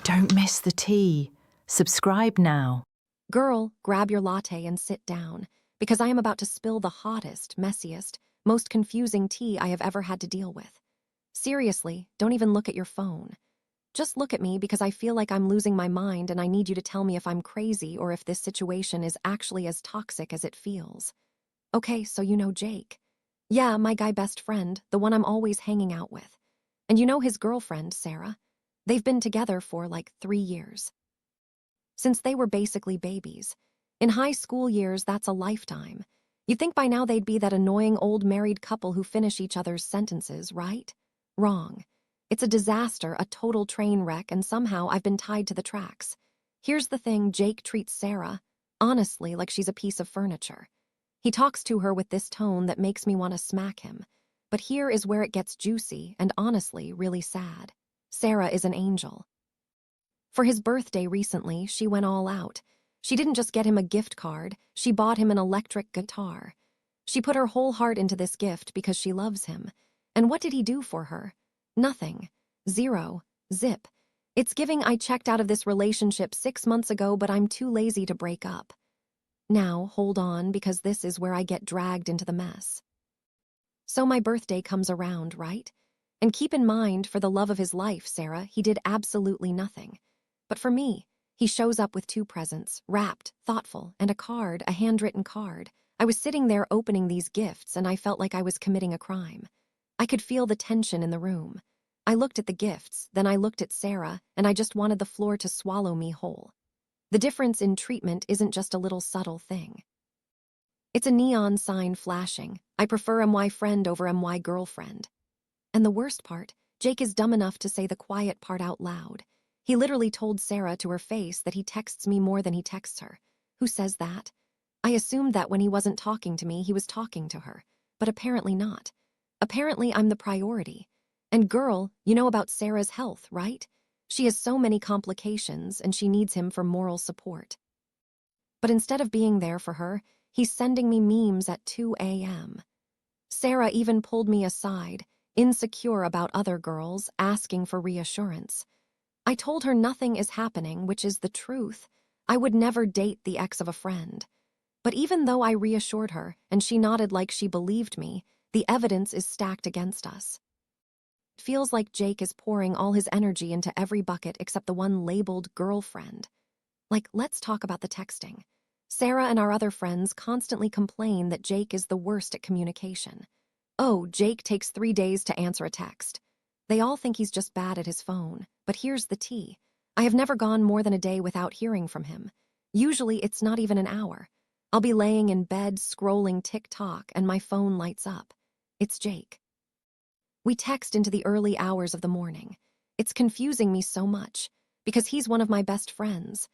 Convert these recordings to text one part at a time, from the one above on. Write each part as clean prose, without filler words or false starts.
Don't miss the tea. Subscribe now. Girl, grab your latte and sit down, because I am about to spill the hottest, messiest, most confusing tea I have ever had to deal with. Seriously, don't even look at your phone. Just look at me because I feel like I'm losing my mind and I need you to tell me if I'm crazy or if this situation is actually as toxic as it feels. Okay, so you know Jake. Yeah, my guy best friend, the one I'm always hanging out with. And you know his girlfriend, Sarah? They've been together for like 3 years. Since they were basically babies. In high school years, that's a lifetime. You'd think by now they'd be that annoying old married couple who finish each other's sentences, right? Wrong. It's a disaster, a total train wreck, and somehow I've been tied to the tracks. Here's the thing, Jake treats Sarah, honestly, like she's a piece of furniture. He talks to her with this tone that makes me want to smack him. But here is where it gets juicy and honestly really sad. Sarah is an angel. For his birthday recently, she went all out. She didn't just get him a gift card, she bought him an electric guitar. She put her whole heart into this gift because she loves him. And what did he do for her? Nothing. Zero. Zip. It's giving I checked out of this relationship 6 months ago, but I'm too lazy to break up. Now, hold on, because this is where I get dragged into the mess. So my birthday comes around, right? And keep in mind, for the love of his life, Sarah, he did absolutely nothing. But for me, he shows up with 2 presents, wrapped, thoughtful, and a card, a handwritten card. I was sitting there opening these gifts, and I felt like I was committing a crime. I could feel the tension in the room. I looked at the gifts, then I looked at Sarah, and I just wanted the floor to swallow me whole. The difference in treatment isn't just a little subtle thing. It's a neon sign flashing. I prefer MY friend over MY girlfriend. And the worst part, Jake is dumb enough to say the quiet part out loud. He literally told Sarah to her face that he texts me more than he texts her. Who says that? I assumed that when he wasn't talking to me, he was talking to her. But apparently not. Apparently I'm the priority. And girl, you know about Sarah's health, right? She has so many complications and she needs him for moral support. But instead of being there for her, he's sending me memes at 2 a.m. Sarah even pulled me aside, insecure about other girls, asking for reassurance. I told her nothing is happening, which is the truth. I would never date the ex of a friend. But even though I reassured her, and she nodded like she believed me, the evidence is stacked against us. It feels like Jake is pouring all his energy into every bucket except the one labeled girlfriend. Like, let's talk about the texting. Sarah and our other friends constantly complain that Jake is the worst at communication. Oh, Jake takes 3 days to answer a text. They all think he's just bad at his phone, but here's the tea. I have never gone more than a day without hearing from him. Usually it's not even an hour. I'll be laying in bed scrolling TikTok and my phone lights up. It's Jake. We text into the early hours of the morning. It's confusing me so much, because he's one of my best friends.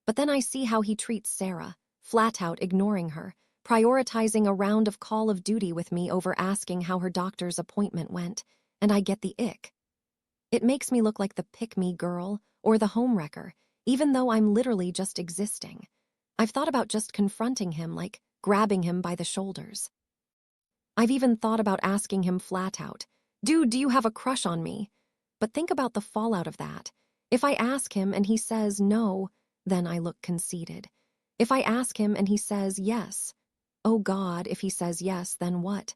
But then I see how he treats Sarah, flat out ignoring her, prioritizing a round of Call of Duty with me over asking how her doctor's appointment went, and I get the ick. It makes me look like the pick-me girl or the homewrecker, even though I'm literally just existing. I've thought about just confronting him, like grabbing him by the shoulders. I've even thought about asking him flat out, "Dude, do you have a crush on me?" But think about the fallout of that. If I ask him and he says no, then I look conceited. If I ask him and he says yes, oh God, if he says yes, then what?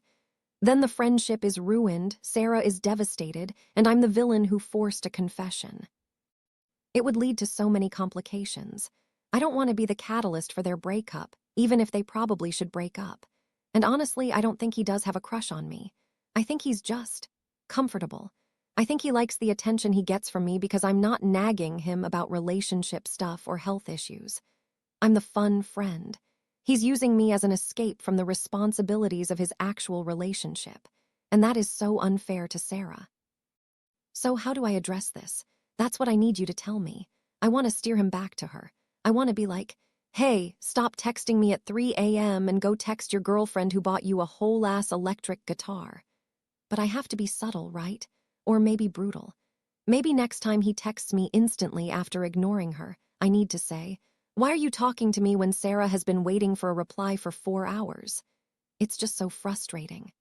Then the friendship is ruined, Sarah is devastated, and I'm the villain who forced a confession. It would lead to so many complications. I don't want to be the catalyst for their breakup, even if they probably should break up. And honestly, I don't think he does have a crush on me. I think he's just comfortable. I think he likes the attention he gets from me because I'm not nagging him about relationship stuff or health issues. I'm the fun friend. He's using me as an escape from the responsibilities of his actual relationship, and that is so unfair to Sarah. So how do I address this? That's what I need you to tell me. I want to steer him back to her. I want to be like, "Hey, stop texting me at 3 a.m. and go text your girlfriend who bought you a whole-ass electric guitar." But I have to be subtle, right? Or maybe brutal. Maybe next time he texts me instantly after ignoring her, I need to say, "Why are you talking to me when Sarah has been waiting for a reply for 4 hours?" It's just so frustrating.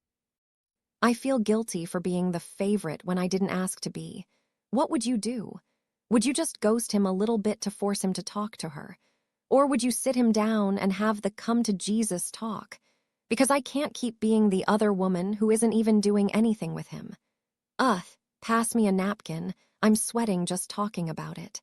I feel guilty for being the favorite when I didn't ask to be. What would you do? Would you just ghost him a little bit to force him to talk to her? Or would you sit him down and have the come to Jesus talk? Because I can't keep being the other woman who isn't even doing anything with him. Pass me a napkin. I'm sweating just talking about it.